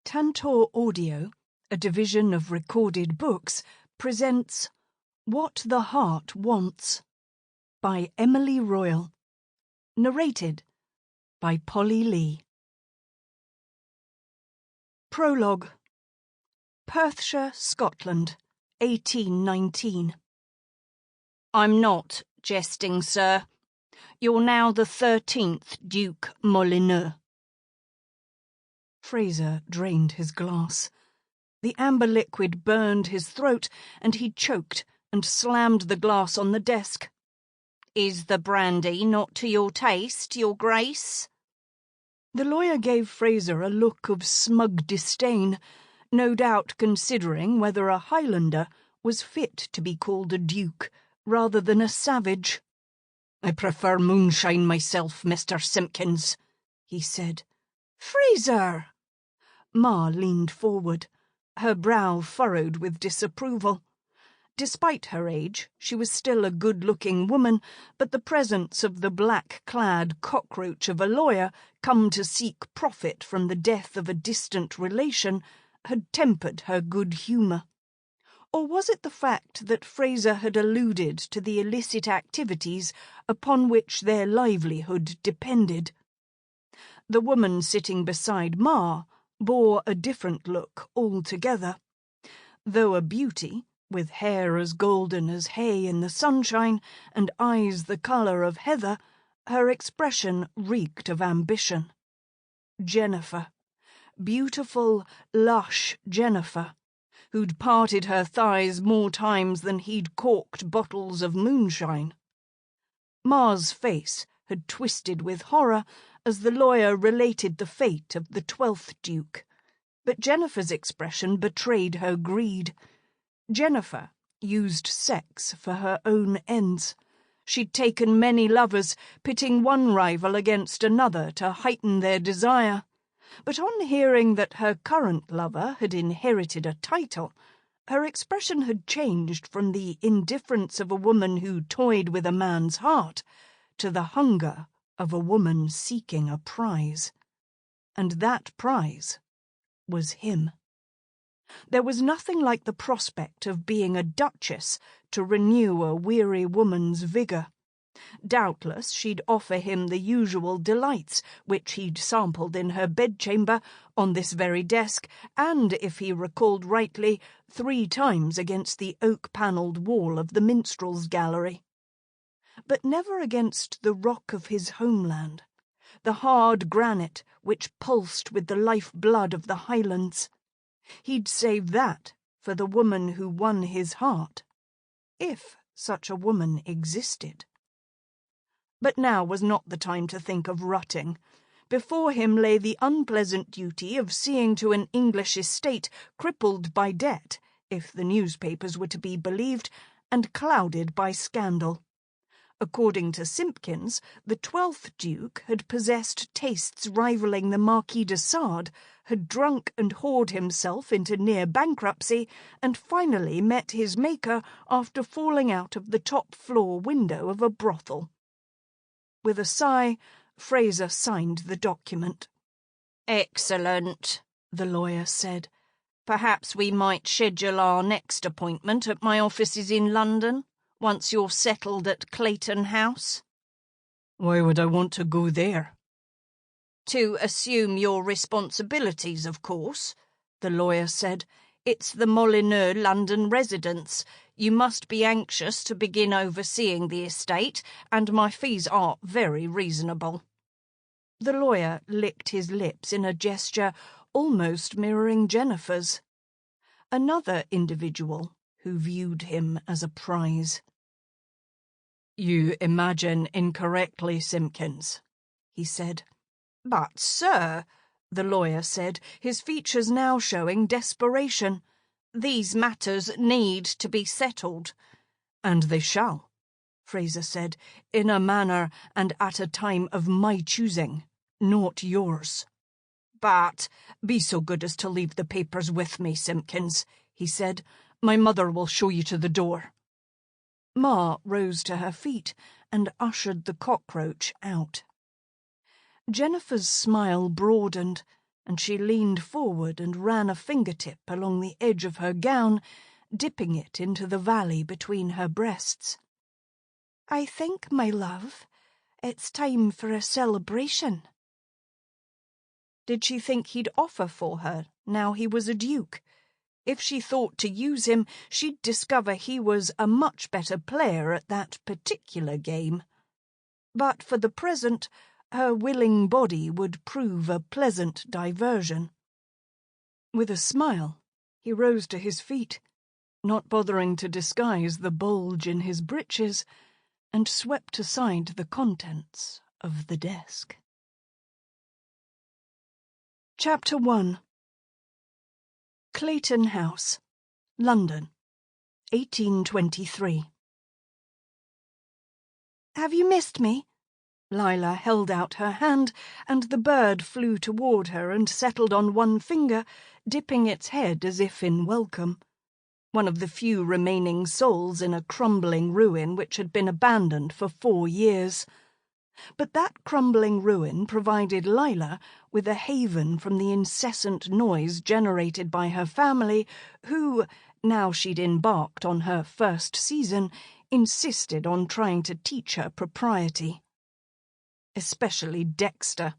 Tantor Audio, a division of recorded books, presents What the Heart Wants by Emily Royal. Narrated by Polly Lee. Prologue. Perthshire, Scotland, 1819. I'm not jesting, sir. You're now the 13th Duke Molineux. Fraser drained his glass. The amber liquid burned his throat, and he choked and slammed the glass on the desk. Is the brandy not to your taste, your grace? The lawyer gave Fraser a look of smug disdain, no doubt considering whether a Highlander was fit to be called a duke rather than a savage. I prefer moonshine myself, Mr. Simpkins, he said. Fraser! Ma leaned forward, her brow furrowed with disapproval. Despite her age, she was still a good-looking woman, but the presence of the black-clad cockroach of a lawyer come to seek profit from the death of a distant relation had tempered her good humour. Or was it the fact that Fraser had alluded to the illicit activities upon which their livelihood depended? The woman sitting beside Ma bore a different look altogether. Though a beauty, with hair as golden as hay in the sunshine and eyes the colour of heather, her expression reeked of ambition. Jennifer, beautiful, lush Jennifer, who'd parted her thighs more times than he'd corked bottles of moonshine. Ma's face had twisted with horror as the lawyer related the fate of the 12th Duke, but Jennifer's expression betrayed her greed. Jennifer used sex for her own ends. She'd taken many lovers, pitting one rival against another to heighten their desire. But on hearing that her current lover had inherited a title, her expression had changed from the indifference of a woman who toyed with a man's heart to the hunger of a woman seeking a prize. And that prize was him. There was nothing like the prospect of being a duchess to renew a weary woman's vigour. Doubtless she'd offer him the usual delights which he'd sampled in her bedchamber, on this very desk, and, if he recalled rightly, 3 times against the oak-panelled wall of the minstrel's gallery. But never against the rock of his homeland, the hard granite which pulsed with the life-blood of the Highlands. He'd save that for the woman who won his heart, if such a woman existed. But now was not the time to think of rutting. Before him lay the unpleasant duty of seeing to an English estate crippled by debt, if the newspapers were to be believed, and clouded by scandal. According to Simpkins, the 12th Duke had possessed tastes rivalling the Marquis de Sade, had drunk and whored himself into near bankruptcy, and finally met his maker after falling out of the top-floor window of a brothel. With a sigh, Fraser signed the document. "Excellent," the lawyer said. "Perhaps we might schedule our next appointment at my offices in London, once you're settled at Clayton House." "Why would I want to go there?" "To assume your responsibilities, of course," the lawyer said. "It's the Molineux London residence. You must be anxious to begin overseeing the estate, and my fees are very reasonable." The lawyer licked his lips in a gesture almost mirroring Jennifer's. Another individual who viewed him as a prize. "You imagine incorrectly, Simpkins," he said. "But, sir," the lawyer said, his features now showing desperation, "these matters need to be settled." "And they shall," Fraser said, "in a manner and at a time of my choosing, not yours." "But be so good as to leave the papers with me, Simpkins," he said. "My mother will show you to the door." Ma rose to her feet and ushered the cockroach out. Jennifer's smile broadened, and she leaned forward and ran a fingertip along the edge of her gown, dipping it into the valley between her breasts. "I think, my love, it's time for a celebration." Did she think he'd offer for her, now he was a duke? If she thought to use him, she'd discover he was a much better player at that particular game. But for the present, her willing body would prove a pleasant diversion. With a smile, he rose to his feet, not bothering to disguise the bulge in his breeches, and swept aside the contents of the desk. Chapter 1. Clayton House, London, 1823. "Have you missed me?" Lila held out her hand, and the bird flew toward her and settled on one finger, dipping its head as if in welcome. One of the few remaining souls in a crumbling ruin which had been abandoned for 4 years. But that crumbling ruin provided Lila with a haven from the incessant noise generated by her family, who, now she'd embarked on her first season, insisted on trying to teach her propriety. Especially Dexter.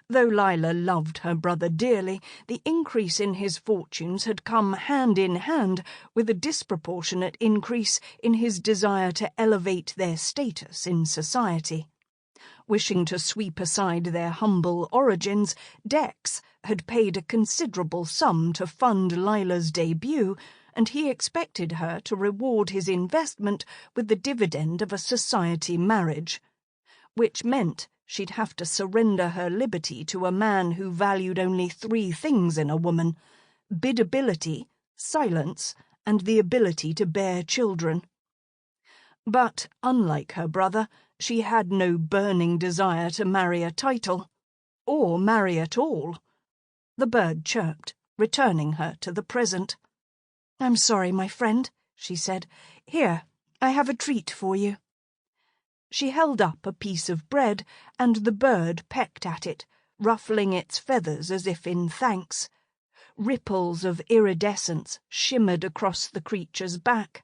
Though Lila loved her brother dearly, the increase in his fortunes had come hand in hand with a disproportionate increase in his desire to elevate their status in society. Wishing to sweep aside their humble origins, Dex had paid a considerable sum to fund Lila's debut, and he expected her to reward his investment with the dividend of a society marriage, which meant she'd have to surrender her liberty to a man who valued only 3 things in a woman: biddability, silence, and the ability to bear children. But, unlike her brother, she had no burning desire to marry a title, or marry at all. The bird chirped, returning her to the present. "I'm sorry, my friend," she said. "Here, I have a treat for you." She held up a piece of bread, and the bird pecked at it, ruffling its feathers as if in thanks. Ripples of iridescence shimmered across the creature's back.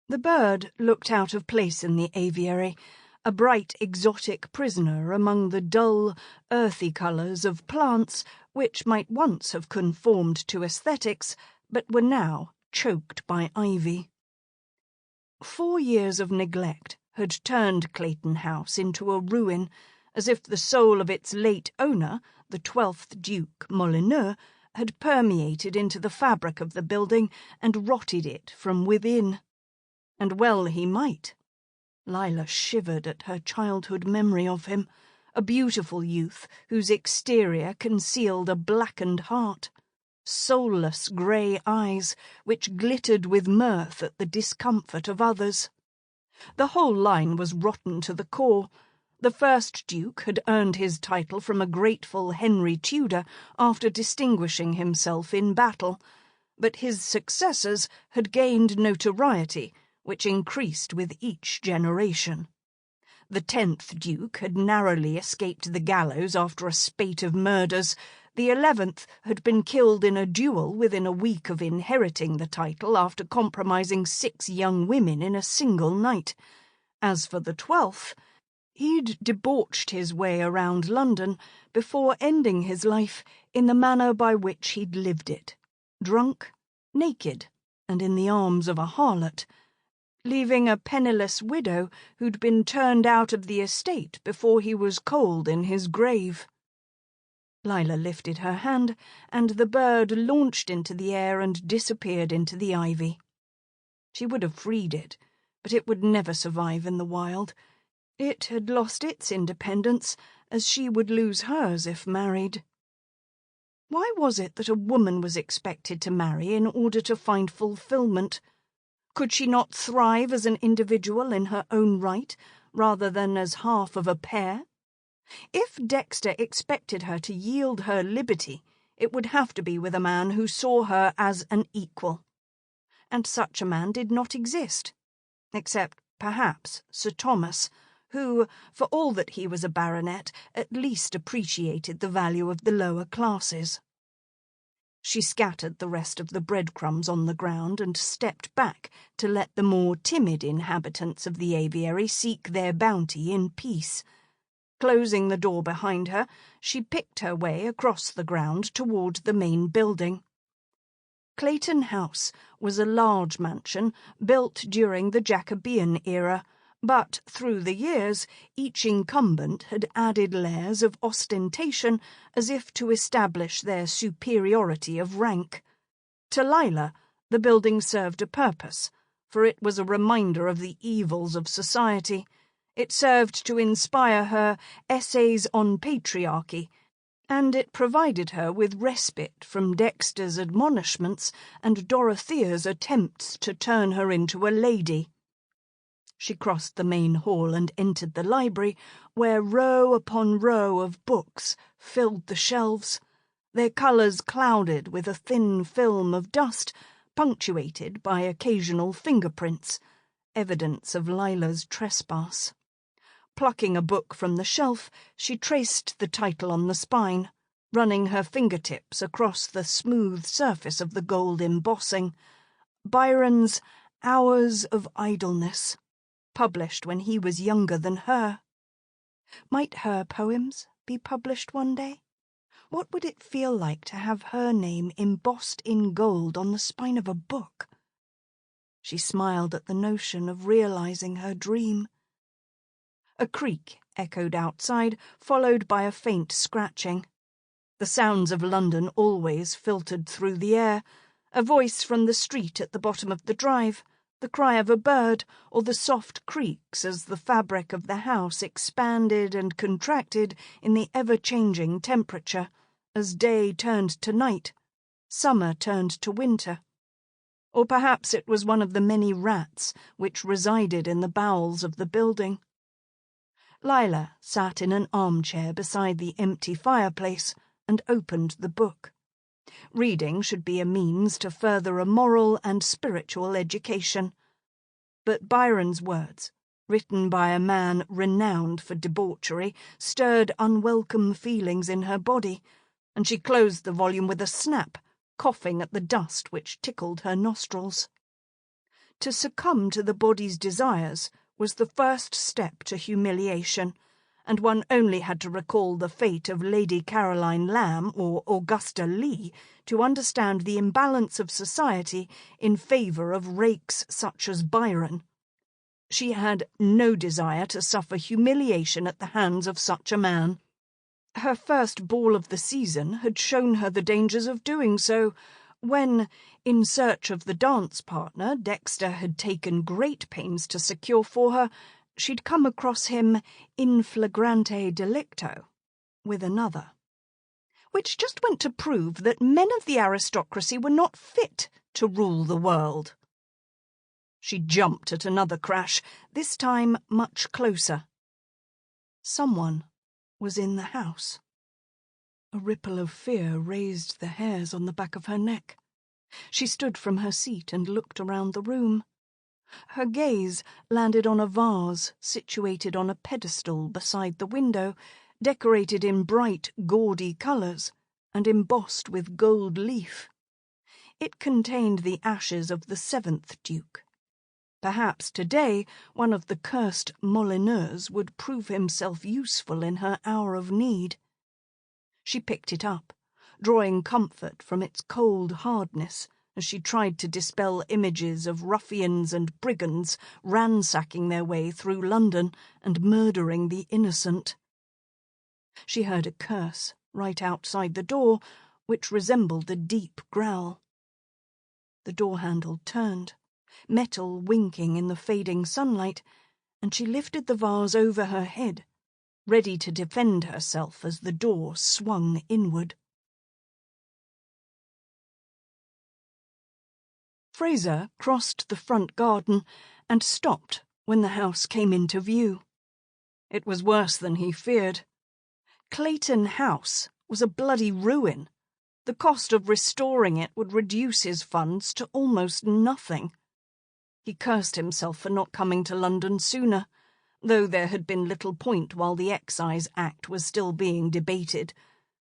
The bird looked out of place in the aviary, a bright exotic prisoner among the dull, earthy colours of plants which might once have conformed to aesthetics, but were now choked by ivy. 4 years of neglect had turned Clayton House into a ruin, as if the soul of its late owner, the 12th Duke Molineux, had permeated into the fabric of the building and rotted it from within. And well he might. Lila shivered at her childhood memory of him, a beautiful youth whose exterior concealed a blackened heart, soulless grey eyes which glittered with mirth at the discomfort of others. The whole line was rotten to the core. The first Duke had earned his title from a grateful Henry Tudor after distinguishing himself in battle, but his successors had gained notoriety, which increased with each generation. The 10th Duke had narrowly escaped the gallows after a spate of murders. The 11th had been killed in a duel within a week of inheriting the title after compromising 6 young women in a single night. As for the 12th, he'd debauched his way around London before ending his life in the manner by which he'd lived it, drunk, naked, and in the arms of a harlot, leaving a penniless widow who'd been turned out of the estate before he was cold in his grave. Lila lifted her hand, and the bird launched into the air and disappeared into the ivy. She would have freed it, but it would never survive in the wild. It had lost its independence, as she would lose hers if married. Why was it that a woman was expected to marry in order to find fulfillment? Could she not thrive as an individual in her own right, rather than as half of a pair? If Dexter expected her to yield her liberty, it would have to be with a man who saw her as an equal. And such a man did not exist, except, perhaps, Sir Thomas, who, for all that he was a baronet, at least appreciated the value of the lower classes. She scattered the rest of the breadcrumbs on the ground and stepped back to let the more timid inhabitants of the aviary seek their bounty in peace. Closing the door behind her, she picked her way across the ground toward the main building. Clayton House was a large mansion built during the Jacobean era, but through the years each incumbent had added layers of ostentation as if to establish their superiority of rank. To Lila, the building served a purpose, for it was a reminder of the evils of society. It served to inspire her essays on patriarchy, and it provided her with respite from Dexter's admonishments and Dorothea's attempts to turn her into a lady. She crossed the main hall and entered the library, where row upon row of books filled the shelves, their colours clouded with a thin film of dust, punctuated by occasional fingerprints, evidence of Lila's trespass. Plucking a book from the shelf, she traced the title on the spine, running her fingertips across the smooth surface of the gold embossing. Byron's Hours of Idleness, published when he was younger than her. Might her poems be published one day? What would it feel like to have her name embossed in gold on the spine of a book? She smiled at the notion of realizing her dream. A creak echoed outside, followed by a faint scratching. The sounds of London always filtered through the air, a voice from the street at the bottom of the drive, the cry of a bird, or the soft creaks as the fabric of the house expanded and contracted in the ever-changing temperature, as day turned to night, summer turned to winter. Or perhaps it was one of the many rats which resided in the bowels of the building. Lila sat in an armchair beside the empty fireplace and opened the book. Reading should be a means to further a moral and spiritual education. But Byron's words, written by a man renowned for debauchery, stirred unwelcome feelings in her body, and she closed the volume with a snap, coughing at the dust which tickled her nostrils. To succumb to the body's desires was the first step to humiliation, and one only had to recall the fate of Lady Caroline Lamb or Augusta Lee to understand the imbalance of society in favour of rakes such as Byron. She had no desire to suffer humiliation at the hands of such a man. Her first ball of the season had shown her the dangers of doing so, when, in search of the dance partner Dexter had taken great pains to secure for her, she'd come across him in flagrante delicto with another. Which just went to prove that men of the aristocracy were not fit to rule the world. She jumped at another crash, this time much closer. Someone was in the house. A ripple of fear raised the hairs on the back of her neck. She stood from her seat and looked around the room. Her gaze landed on a vase situated on a pedestal beside the window, decorated in bright, gaudy colours and embossed with gold leaf. It contained the ashes of the 7th Duke. Perhaps today one of the cursed Molineux would prove himself useful in her hour of need. She picked it up, drawing comfort from its cold hardness as she tried to dispel images of ruffians and brigands ransacking their way through London and murdering the innocent. She heard a curse right outside the door, which resembled a deep growl. The door handle turned, metal winking in the fading sunlight, and she lifted the vase over her head, ready to defend herself as the door swung inward. Fraser crossed the front garden and stopped when the house came into view. It was worse than he feared. Clayton House was a bloody ruin. The cost of restoring it would reduce his funds to almost nothing. He cursed himself for not coming to London sooner. though there had been little point while the Excise Act was still being debated.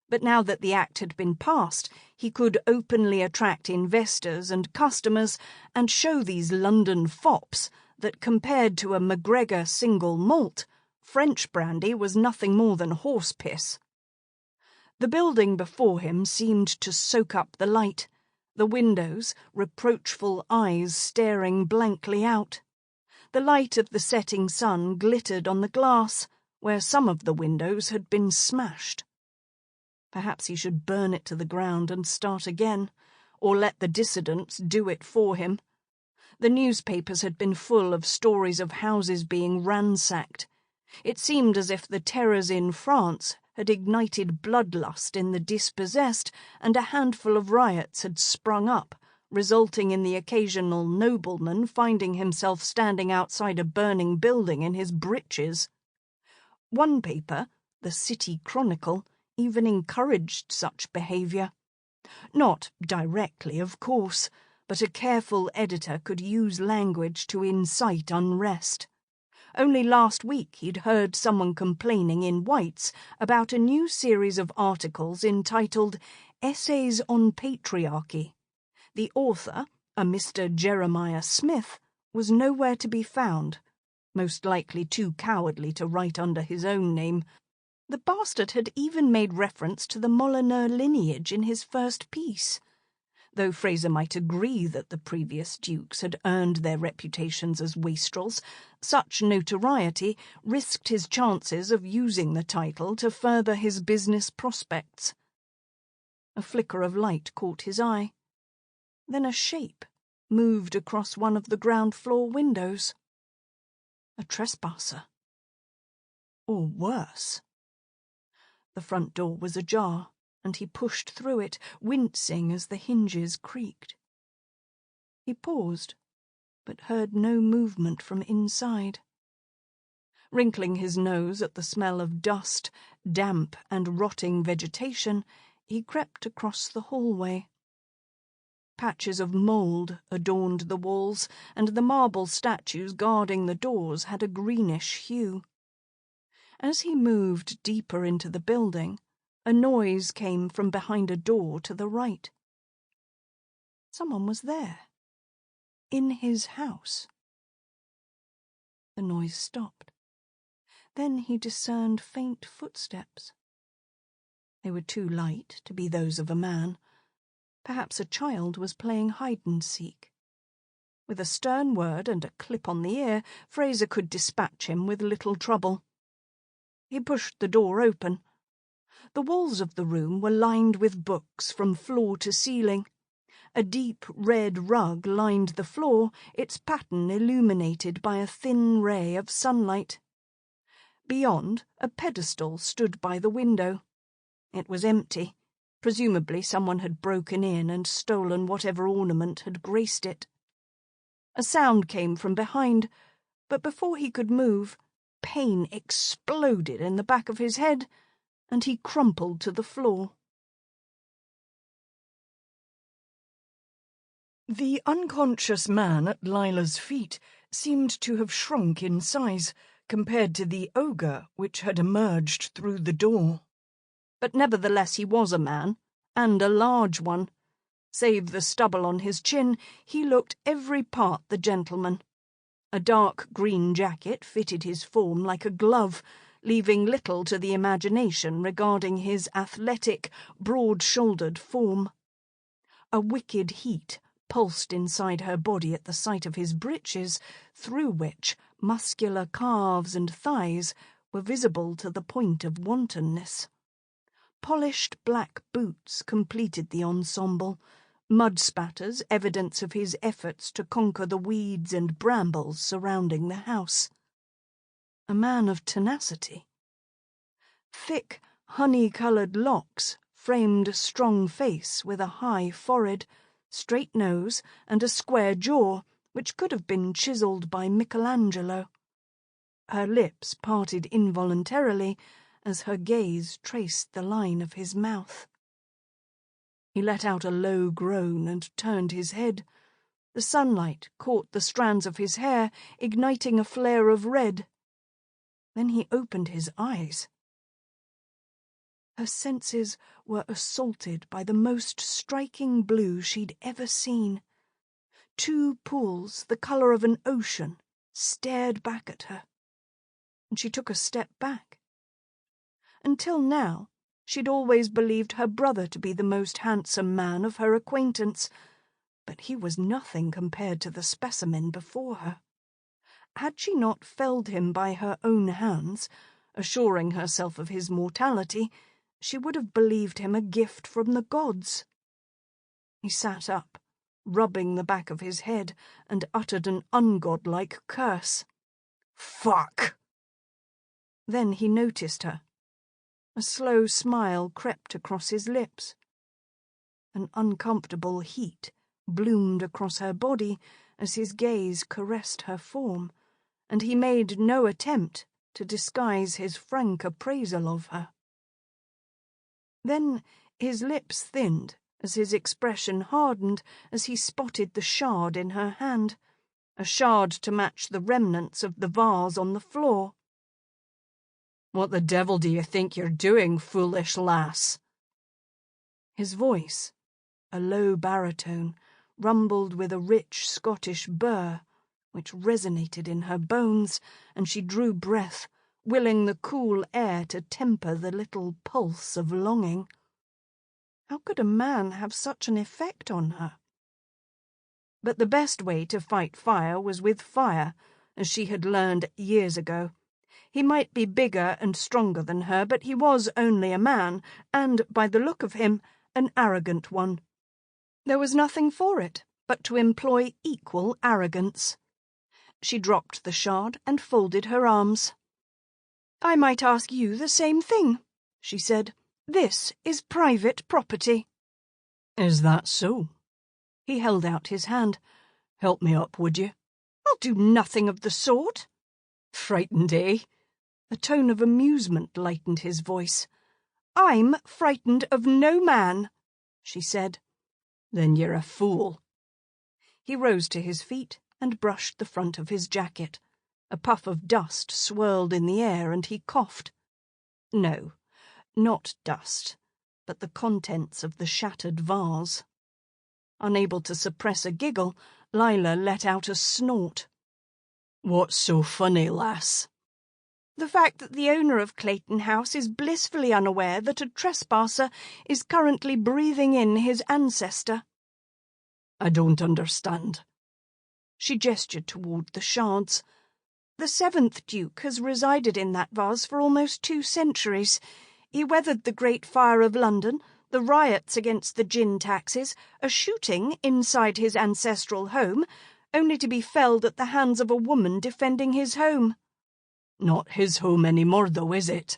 But now that the Act had been passed, he could openly attract investors and customers and show these London fops that compared to a MacGregor single malt, French brandy was nothing more than horse piss. The building before him seemed to soak up the light, the windows, reproachful eyes staring blankly out. The light of the setting sun glittered on the glass, where some of the windows had been smashed. Perhaps he should burn it to the ground and start again, or let the dissidents do it for him. The newspapers had been full of stories of houses being ransacked. It seemed as if the terrors in France had ignited bloodlust in the dispossessed, and a handful of riots had sprung up, resulting in the occasional nobleman finding himself standing outside a burning building in his breeches. One paper, the City Chronicle, even encouraged such behaviour. Not directly, of course, but a careful editor could use language to incite unrest. Only last week he'd heard someone complaining in White's about a new series of articles entitled Essays on Patriarchy. The author, a Mr. Jeremiah Smith, was nowhere to be found, most likely too cowardly to write under his own name. The bastard had even made reference to the Molineux lineage in his first piece. Though Fraser might agree that the previous dukes had earned their reputations as wastrels, such notoriety risked his chances of using the title to further his business prospects. A flicker of light caught his eye. Then a shape moved across one of the ground-floor windows. A trespasser. Or worse. The front door was ajar, and he pushed through it, wincing as the hinges creaked. He paused, but heard no movement from inside. Wrinkling his nose at the smell of dust, damp, and rotting vegetation, he crept across the hallway. Patches of mould adorned the walls, and the marble statues guarding the doors had a greenish hue. As he moved deeper into the building, a noise came from behind a door to the right. Someone was there. In his house. The noise stopped. Then he discerned faint footsteps. They were too light to be those of a man. Perhaps a child was playing hide-and-seek. With a stern word and a clip on the ear, Fraser could dispatch him with little trouble. He pushed the door open. The walls of the room were lined with books from floor to ceiling. A deep red rug lined the floor, its pattern illuminated by a thin ray of sunlight. Beyond, a pedestal stood by the window. It was empty. Presumably someone had broken in and stolen whatever ornament had graced it. A sound came from behind, but before he could move, pain exploded in the back of his head, and he crumpled to the floor. The unconscious man at Lila's feet seemed to have shrunk in size compared to the ogre which had emerged through the door. But nevertheless he was a man, and a large one. Save the stubble on his chin, he looked every part the gentleman. A dark green jacket fitted his form like a glove, leaving little to the imagination regarding his athletic, broad-shouldered form. A wicked heat pulsed inside her body at the sight of his breeches, through which muscular calves and thighs were visible to the point of wantonness. Polished black boots completed the ensemble, mud spatters evidence of his efforts to conquer the weeds and brambles surrounding the house. A man of tenacity. Thick, honey-coloured locks framed a strong face with a high forehead, straight nose, and a square jaw, which could have been chiselled by Michelangelo. Her lips parted involuntarily as her gaze traced the line of his mouth. He let out a low groan and turned his head. The sunlight caught the strands of his hair, igniting a flare of red. Then he opened his eyes. Her senses were assaulted by the most striking blue she'd ever seen. 2 pools the colour of an ocean stared back at her, and she took a step back. Until now, she'd always believed her brother to be the most handsome man of her acquaintance, but he was nothing compared to the specimen before her. Had she not felled him by her own hands, assuring herself of his mortality, she would have believed him a gift from the gods. He sat up, rubbing the back of his head, and uttered an ungodlike curse. "Fuck!" Then he noticed her. A slow smile crept across his lips. An uncomfortable heat bloomed across her body as his gaze caressed her form, and he made no attempt to disguise his frank appraisal of her. Then his lips thinned as his expression hardened as he spotted the shard in her hand, a shard to match the remnants of the vase on the floor. "What the devil do you think you're doing, foolish lass?" His voice, a low baritone, rumbled with a rich Scottish burr, which resonated in her bones, and she drew breath, willing the cool air to temper the little pulse of longing. How could a man have such an effect on her? But the best way to fight fire was with fire, as she had learned years ago. He might be bigger and stronger than her, but he was only a man, and, by the look of him, an arrogant one. There was nothing for it but to employ equal arrogance. She dropped the shard and folded her arms. "I might ask you the same thing," she said. "This is private property." "Is that so?" He held out his hand. "Help me up, would you?" "I'll do nothing of the sort." "Frightened, eh?" A tone of amusement lightened his voice. "I'm frightened of no man," she said. "Then you're a fool." He rose to his feet and brushed the front of his jacket. A puff of dust swirled in the air, and he coughed. No, not dust, but the contents of the shattered vase. Unable to suppress a giggle, Lila let out a snort. "What's so funny, lass?" "The fact that the owner of Clayton House is blissfully unaware that a trespasser is currently breathing in his ancestor." "I don't understand." She gestured toward the shards. "The 7th Duke has resided in that vase for almost 2 centuries. He weathered the Great Fire of London, the riots against the gin taxes, a shooting inside his ancestral home, only to be felled at the hands of a woman defending his home." "Not his home anymore, though, is it?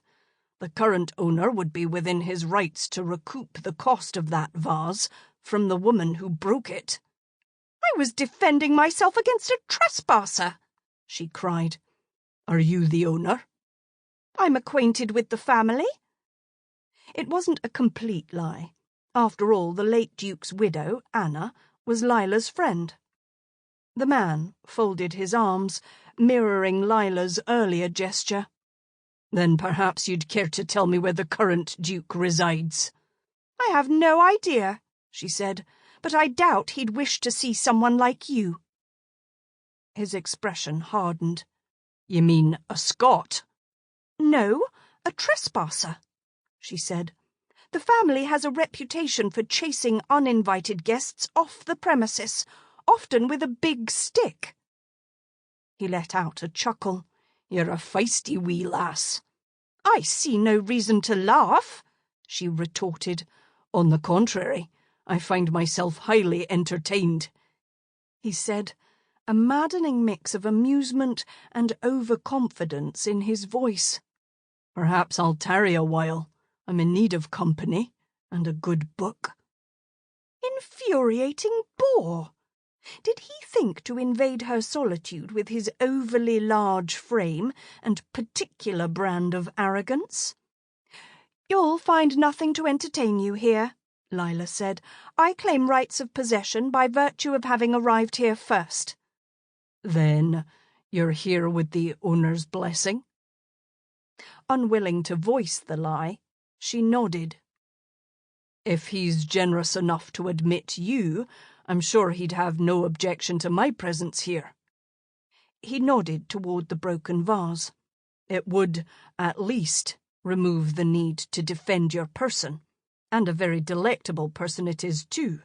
The current owner would be within his rights to recoup the cost of that vase from the woman who broke it." "I was defending myself against a trespasser," she cried. "Are you the owner?" "I'm acquainted with the family." It wasn't a complete lie. After all, the late Duke's widow, Anna, was Lila's friend. The man folded his arms, mirroring Lila's earlier gesture. "Then perhaps you'd care to tell me where the current Duke resides." "I have no idea," she said, "but I doubt he'd wish to see someone like you." His expression hardened. "You mean a Scot?" "No, a trespasser," she said. "The family has a reputation for chasing uninvited guests off the premises, often with a big stick." He let out a chuckle. "You're a feisty wee lass." "I see no reason to laugh," she retorted. "On the contrary, I find myself highly entertained," he said, a maddening mix of amusement and overconfidence in his voice. "Perhaps I'll tarry a while. I'm in need of company and a good book." Infuriating bore! Did he think to invade her solitude with his overly large frame and particular brand of arrogance? "You'll find nothing to entertain you here," Lila said. "I claim rights of possession by virtue of having arrived here first." "Then you're here with the owner's blessing?" Unwilling to voice the lie, she nodded. "If he's generous enough to admit you, I'm sure he'd have no objection to my presence here." He nodded toward the broken vase. "It would, at least, remove the need to defend your person, and a very delectable person it is, too,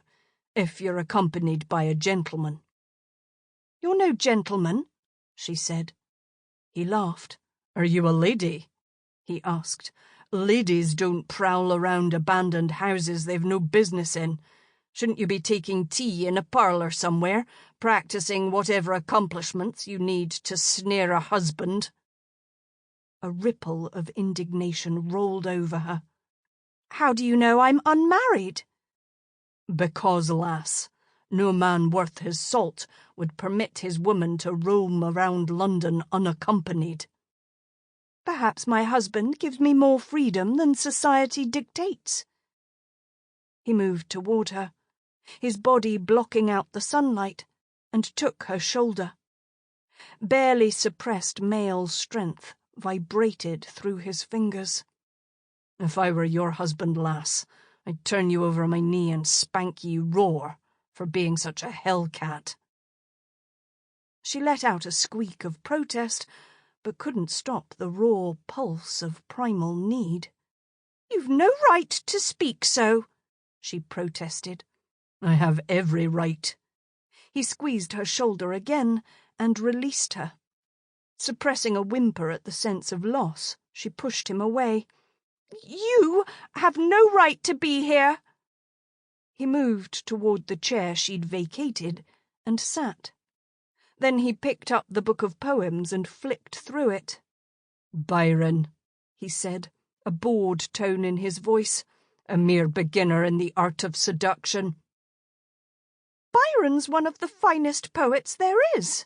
if you're accompanied by a gentleman." "You're no gentleman," she said. He laughed. "Are you a lady?" he asked. "Ladies don't prowl around abandoned houses they've no business in. Shouldn't you be taking tea in a parlour somewhere, practising whatever accomplishments you need to snare a husband?" A ripple of indignation rolled over her. "How do you know I'm unmarried?" "Because, lass, no man worth his salt would permit his woman to roam around London unaccompanied." "Perhaps my husband gives me more freedom than society dictates." He moved toward her, his body blocking out the sunlight, and took her shoulder. Barely suppressed male strength vibrated through his fingers. "If I were your husband, lass, I'd turn you over my knee and spank you raw for being such a hellcat." She let out a squeak of protest, but couldn't stop the raw pulse of primal need. "You've no right to speak so," she protested. "I have every right." He squeezed her shoulder again and released her. Suppressing a whimper at the sense of loss, she pushed him away. "You have no right to be here." He moved toward the chair she'd vacated and sat. Then he picked up the book of poems and flicked through it. "Byron," he said, a bored tone in his voice, "a mere beginner in the art of seduction." "Byron's one of the finest poets there is."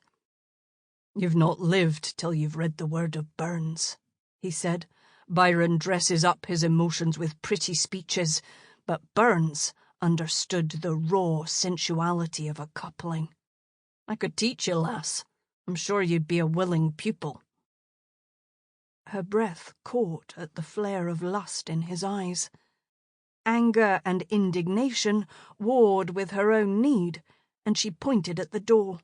"You've not lived till you've read the word of Burns," he said. "Byron dresses up his emotions with pretty speeches, but Burns understood the raw sensuality of a coupling. I could teach you, lass. I'm sure you'd be a willing pupil." Her breath caught at the flare of lust in his eyes. Anger and indignation warred with her own need, and she pointed at the door.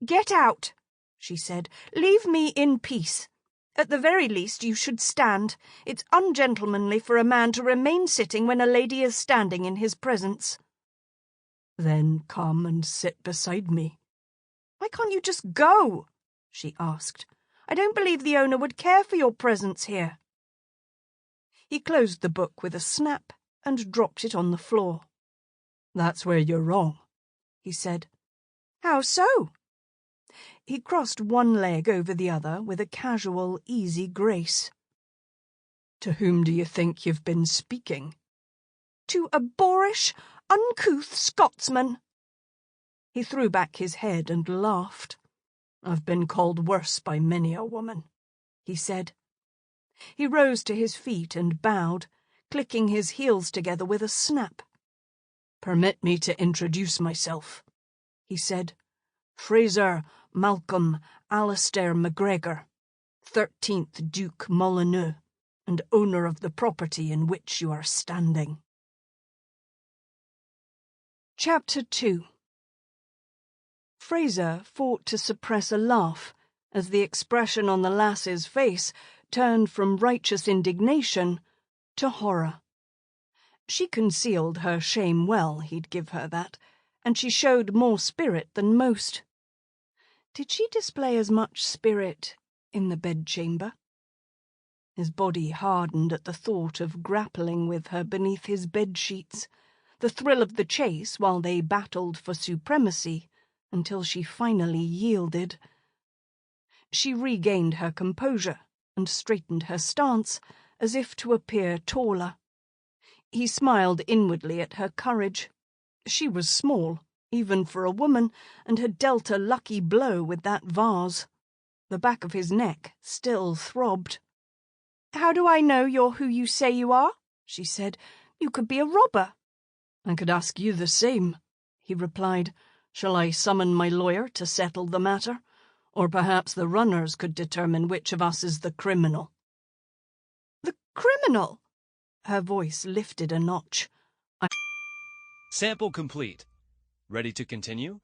"Get out," she said. "Leave me in peace. At the very least you should stand. It's ungentlemanly for a man to remain sitting when a lady is standing in his presence." "Then come and sit beside me." "Why can't you just go?" she asked. "I don't believe the owner would care for your presence here." He closed the book with a snap and dropped it on the floor. "That's where you're wrong," he said. "How so?" He crossed one leg over the other with a casual, easy grace. "To whom do you think you've been speaking?" "To a boorish, uncouth Scotsman." He threw back his head and laughed. "I've been called worse by many a woman," he said. He rose to his feet and bowed, clicking his heels together with a snap. "Permit me to introduce myself," he said. "Fraser Malcolm Alistair MacGregor, 13th Duke Molineux, and owner of the property in which you are standing." Chapter 2. Fraser fought to suppress a laugh as the expression on the lass's face turned from righteous indignation to horror. She concealed her shame well, he'd give her that, and she showed more spirit than most. Did she display as much spirit in the bedchamber? His body hardened at the thought of grappling with her beneath his bedsheets, the thrill of the chase while they battled for supremacy, until she finally yielded. She regained her composure and straightened her stance as if to appear taller. He smiled inwardly at her courage. She was small, even for a woman, and had dealt a lucky blow with that vase. The back of his neck still throbbed. "How do I know you're who you say you are?" she said. "You could be a robber." "I could ask you the same," he replied. "Shall I summon my lawyer to settle the matter? Or perhaps the runners could determine which of us is the criminal." criminal. Her voice lifted a notch. Sample complete. Ready to continue?